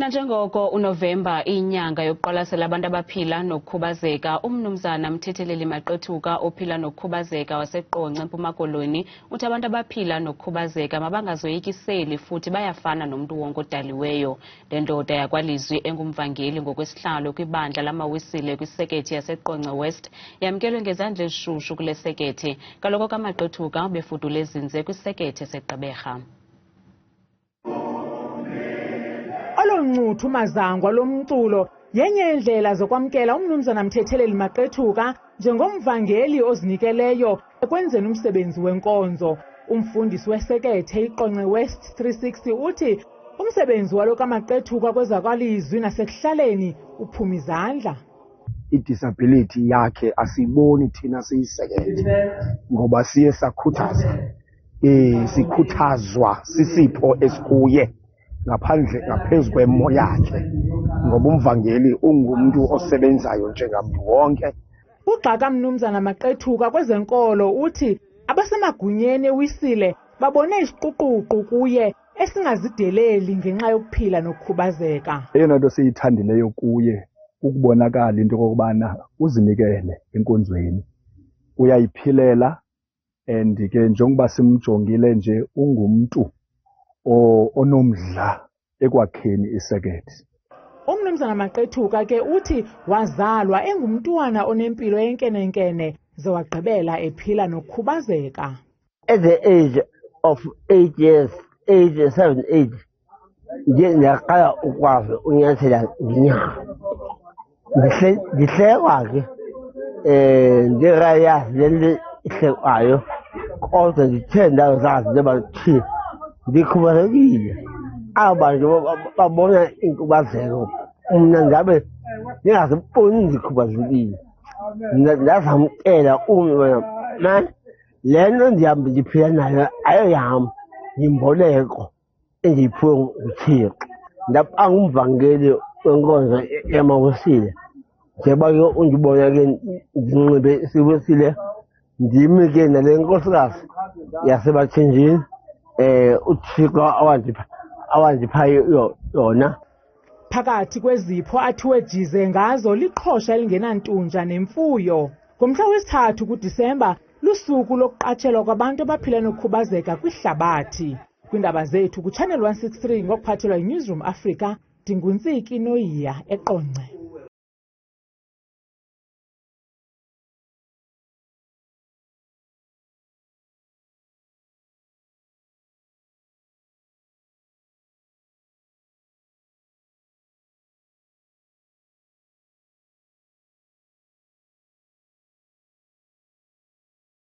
Nanjengoko uNovemba inyanga yokuqwalasela abantu abaphila nokukhubazeka, umnumzana Mthetheleli Maqethuka ophila nokukhubazeka waseQonce eMpuma Koloni uthi abantu abaphila nokukhubazeka mabangazoyikiseli futhi bayafana nomuntu wonke odaliweyo. Le ndoda yakwaLizwi engumvangeli ngokwesihlalo kwibandla lamaWisile kwisekethe yaseQonce West yamkelwe ngezandla ezishushu kule sekethe. Kaloku kaMaqethuka befudula ezinze kwisekethe seGqeberha. Ncuthu mazangwa lomculo yenye indlela zokwamkela umnumzana Mthetheleli Maqethuka njengomvangeli ozinikeleyo ekwenzeni umsebenzi wenkonzo. Umfundisi wesekethe iQonce West 360 uthi umsebenzi walo kaMaqethuka kwezakwalizwi nasekuhlaleni uphuma izandla. Idisability yakhe asiboni thina siyisekethe ngoba siye sakhuthaza sikhuthazwa sisipho esikuye ngaphezu kwemo yakhe ngoba umvangeli ungumuntu osebenzayo njengabantu wonke. Ugxaka mnumzana Maqethuka kwezenkolo uthi abasemagunyeni eWisile babone isiquququ kuye esingazideleli ngenxa yokuphila nokukhubazeka. Eyona nto siyithandileyo kuye ukubonakala into yokubana uzinikele enkonzweni, uyayiphilela, and ke njengoba simjongile nje ungumntu onomdla ekwakheni isekethe. Umnumzana Maqethuka ke uthi wazalwa engumntwana onempilo yenkenenkene ze wagqibela ephila nokukhubazeka. At the age of 8 years, 8 ndiyaqala ukwazi unyathela ngenyawo. Ndihlekwa ke ndirayazi le nto ihlekwayo kodwa ndithe ndazazi ntoba thina ndikhubazekile. Aba bantu babona inkubazeko mna ndabe ndingaziboni ndikhubazekile. Ndazamkela man le nto ndiphila nayo ayoyam yimboleko endiyiphiwe nguThixo. Ndaba ngumvangeli wenkonzo yamaWisile njengoba ke undibona ke ndinxibe siWisile ndimi ke nale nkosikazi yaseBathenjini uThixo awandipha yona. Phakathi kwezipho athiwe jize ngazo liqhosha elingenantunja nemfuyo. Ngomhla wesi-3 kuDisemba lusuku lokuqatshelwa kwabantu abaphila nokukhubazeka kwihlabathi. Kwiindaba zethu kuChannel 163 ngokuphathelwa yiNewsroom Africa, Ndinguntsiki Noyiya eQonce.